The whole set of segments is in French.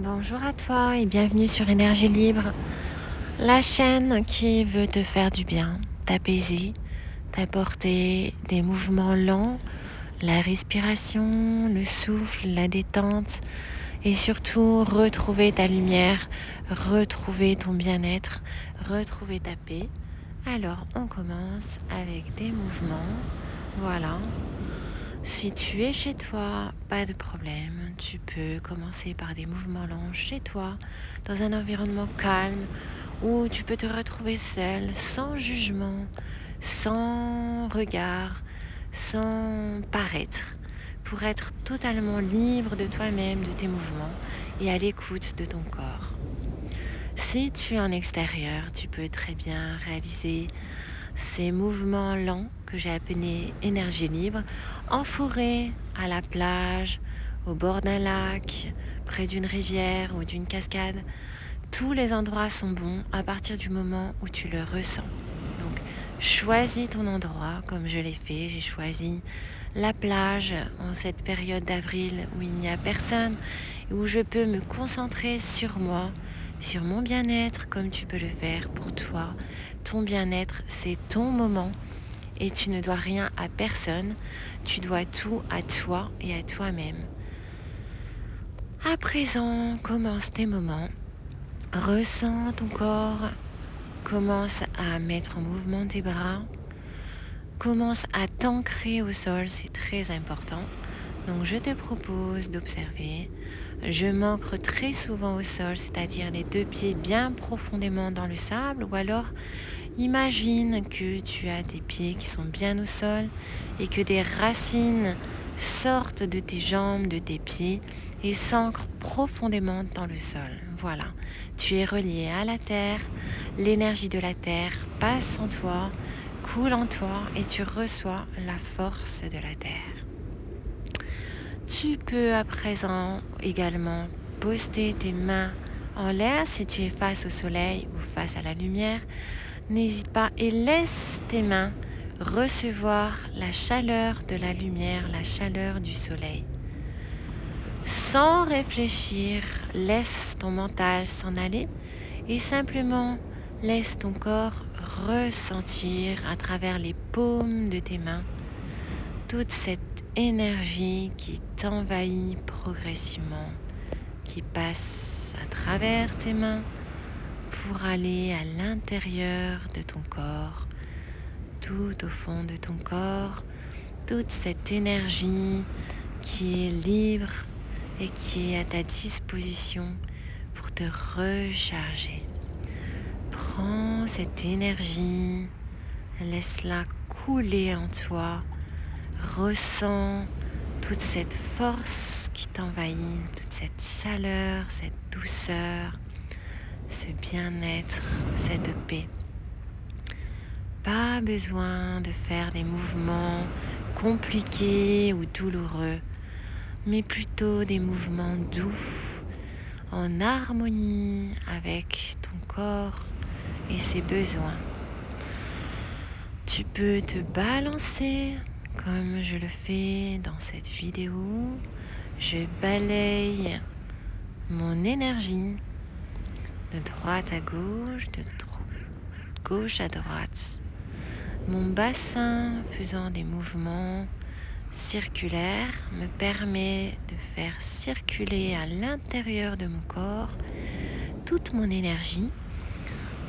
Bonjour à toi et bienvenue sur Énergie Libre, la chaîne qui veut te faire du bien, t'apaiser, t'apporter des mouvements lents, la respiration, le souffle, la détente et surtout retrouver ta lumière, retrouver ton bien-être, retrouver ta paix. Alors on commence avec des mouvements, voilà. Si tu es chez toi, pas de problème. Tu peux commencer par des mouvements lents chez toi, dans un environnement calme, où tu peux te retrouver seul, sans jugement, sans regard, sans paraître, pour être totalement libre de toi-même, de tes mouvements et à l'écoute de ton corps. Si tu es en extérieur, tu peux très bien réaliser ces mouvements lents que j'ai appelés énergie libre, en forêt, à la plage, au bord d'un lac, près d'une rivière ou d'une cascade. Tous les endroits sont bons à partir du moment où tu le ressens. Donc, choisis ton endroit comme je l'ai fait. J'ai choisi la plage en cette période d'avril où il n'y a personne, où je peux me concentrer sur moi, sur mon bien-être comme tu peux le faire pour toi. Ton bien-être, c'est ton moment et tu ne dois rien à personne. Tu dois tout à toi et à toi-même. À présent, commence tes moments. Ressens ton corps. Commence à mettre en mouvement tes bras. Commence à t'ancrer au sol, c'est très important. Donc je te propose d'observer. Je m'ancre très souvent au sol, c'est-à-dire les deux pieds bien profondément dans le sable, ou alors imagine que tu as tes pieds qui sont bien au sol et que des racines sortent de tes jambes, de tes pieds et s'ancrent profondément dans le sol. Voilà, tu es relié à la terre, l'énergie de la terre passe en toi, coule en toi et tu reçois la force de la terre. Tu peux à présent également poster tes mains en l'air si tu es face au soleil ou face à la lumière. N'hésite pas et laisse tes mains recevoir la chaleur de la lumière, la chaleur du soleil. Sans réfléchir, laisse ton mental s'en aller et simplement laisse ton corps ressentir à travers les paumes de tes mains toute cette énergie qui t'envahit progressivement, qui passe à travers tes mains pour aller à l'intérieur de ton corps, tout au fond de ton corps, toute cette énergie qui est libre et qui est à ta disposition pour te recharger. Prends cette énergie, laisse-la couler en toi, ressens toute cette force qui t'envahit, toute cette chaleur, cette douceur, ce bien-être, cette paix. Pas besoin de faire des mouvements compliqués ou douloureux, mais plutôt des mouvements doux, en harmonie avec ton corps et ses besoins. Tu peux te balancer comme je le fais dans cette vidéo. Je balaye mon énergie de droite à gauche, de gauche à droite. Mon bassin faisant des mouvements circulaires me permet de faire circuler à l'intérieur de mon corps toute mon énergie,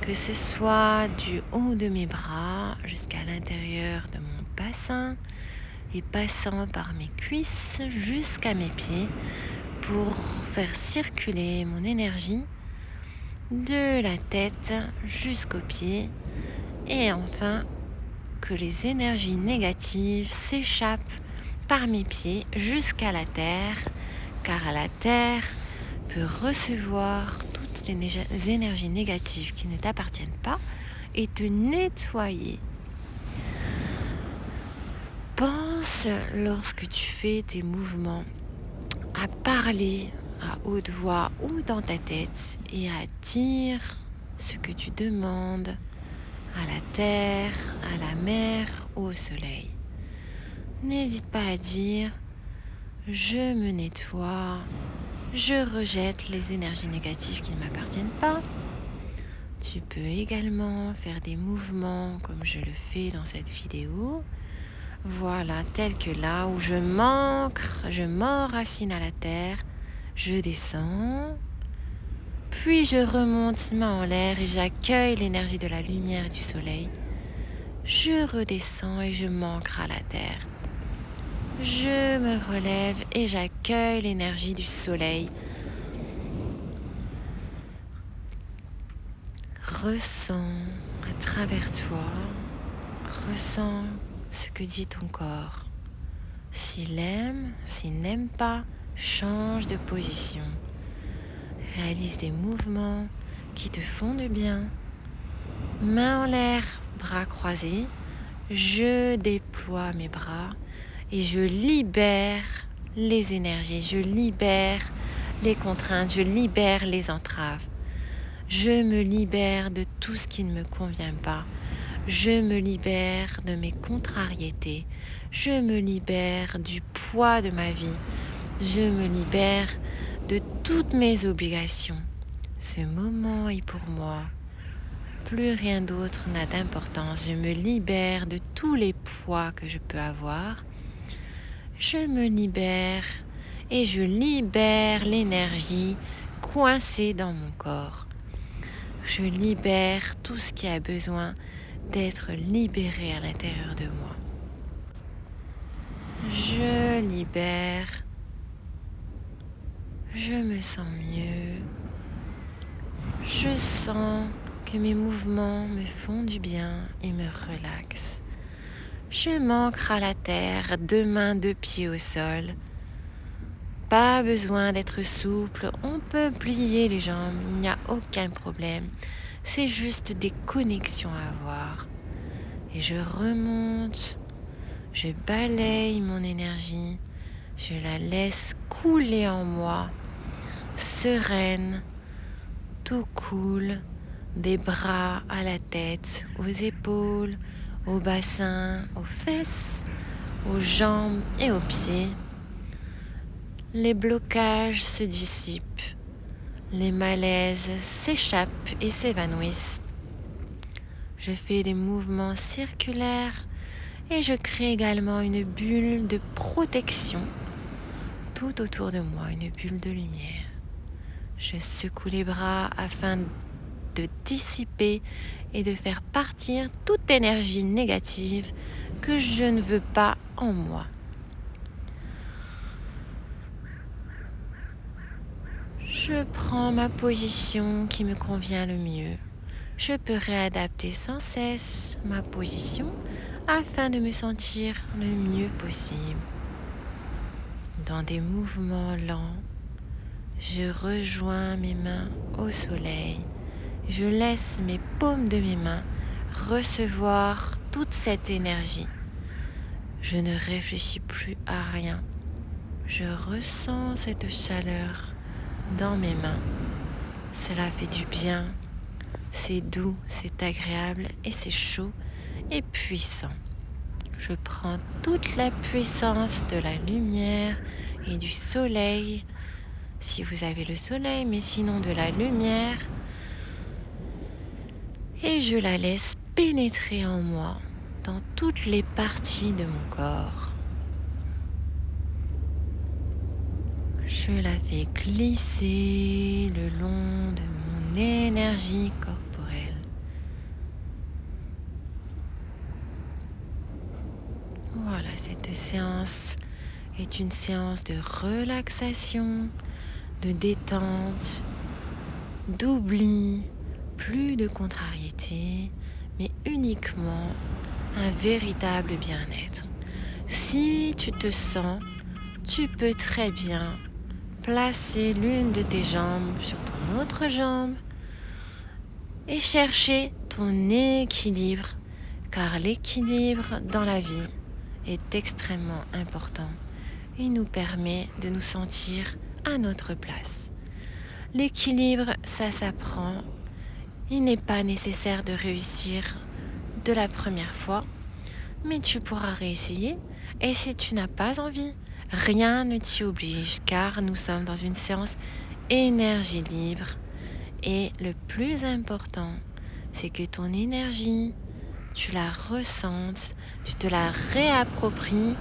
que ce soit du haut de mes bras jusqu'à l'intérieur de mon bassin et passant par mes cuisses jusqu'à mes pieds pour faire circuler mon énergie de la tête jusqu'aux pieds et enfin que les énergies négatives s'échappent par mes pieds jusqu'à la terre, car la terre peut recevoir toutes les énergies négatives qui ne t'appartiennent pas et te nettoyer. Pense, lorsque tu fais tes mouvements, à parler à haute voix ou dans ta tête et à dire ce que tu demandes à la terre, à la mer ou au soleil. N'hésite pas à dire « Je me nettoie, Je rejette les énergies négatives qui ne m'appartiennent pas. Tu peux également faire des mouvements comme je le fais dans cette vidéo. Voilà, tel que là où je m'enracine à la terre, je descends, puis je remonte main en l'air et j'accueille l'énergie de la lumière et du soleil. Je redescends et je m'ancre à la terre. Je me relève et j'accueille l'énergie du soleil. Ressens à travers toi, ressens ce que dit ton corps. S'il aime, s'il n'aime pas, change de position. Réalise des mouvements qui te font du bien. Main en l'air, bras croisés. Je déploie mes bras et je libère les énergies. Je libère les contraintes. Je libère les entraves. Je me libère de tout ce qui ne me convient pas. Je me libère de mes contrariétés. Je me libère du poids de ma vie. Je me libère de toutes mes obligations. Ce moment est pour moi. Plus rien d'autre n'a d'importance. Je me libère de tous les poids que je peux avoir. Je me libère et je libère l'énergie coincée dans mon corps. Je libère tout ce qui a besoin d'être libéré à l'intérieur de moi. Je libère. Je me sens mieux. Je sens que mes mouvements me font du bien et me relaxent. Je m'ancre à la terre, 2 mains, 2 pieds au sol. Pas besoin d'être souple, on peut plier les jambes, il n'y a aucun problème. C'est juste des connexions à avoir. Et je remonte, je balaye mon énergie, je la laisse couler en moi, sereine, tout coule, des bras à la tête, aux épaules, au bassin, aux fesses, aux jambes et aux pieds. Les blocages se dissipent, les malaises s'échappent et s'évanouissent. Je fais des mouvements circulaires et je crée également une bulle de protection tout autour de moi, une bulle de lumière. Je secoue les bras afin de dissiper et de faire partir toute énergie négative que je ne veux pas en moi. Je prends ma position qui me convient le mieux. Je peux réadapter sans cesse ma position afin de me sentir le mieux possible. Dans des mouvements lents, je rejoins mes mains au soleil. Je laisse mes paumes de mes mains recevoir toute cette énergie. Je ne réfléchis plus à rien. Je ressens cette chaleur dans mes mains. Cela fait du bien. C'est doux, c'est agréable et c'est chaud et puissant. Je prends toute la puissance de la lumière et du soleil, si vous avez le soleil, mais sinon de la lumière, et je la laisse pénétrer en moi, dans toutes les parties de mon corps. Je la fais glisser le long de mon énergie corporelle. Voilà, cette séance est une séance de relaxation, de détente, d'oubli, plus de contrariété, mais uniquement un véritable bien-être. Si tu te sens, tu peux très bien placer l'une de tes jambes sur ton autre jambe et chercher ton équilibre, car l'équilibre dans la vie est extrêmement important. Il nous permet de nous sentir à notre place. L'équilibre, ça s'apprend. Il n'est pas nécessaire de réussir de la première fois, mais tu pourras réessayer. Et si tu n'as pas envie, Rien ne t'y oblige car nous sommes dans une séance énergie libre et le plus important, c'est que ton énergie, tu la ressentes, tu te la réappropries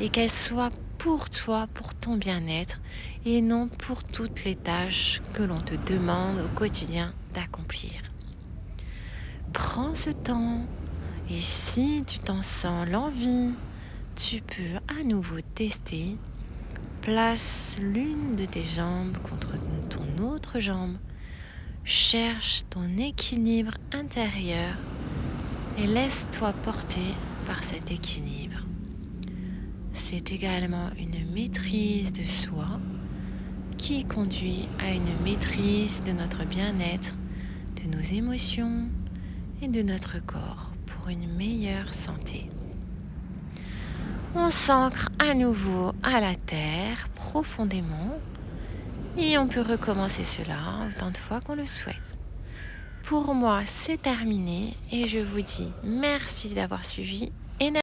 et qu'elle soit pour toi, pour ton bien-être et non pour toutes les tâches que l'on te demande au quotidien d'accomplir. Prends ce temps et si tu t'en sens l'envie, tu peux à nouveau tester. Place l'une de tes jambes contre ton autre jambe. Cherche ton équilibre intérieur et laisse-toi porter par cet équilibre. C'est également une maîtrise de soi qui conduit à une maîtrise de notre bien-être, de nos émotions et de notre corps pour une meilleure santé. On s'ancre à nouveau à la terre profondément et on peut recommencer cela autant de fois qu'on le souhaite. Pour moi, c'est terminé et je vous dis merci d'avoir suivi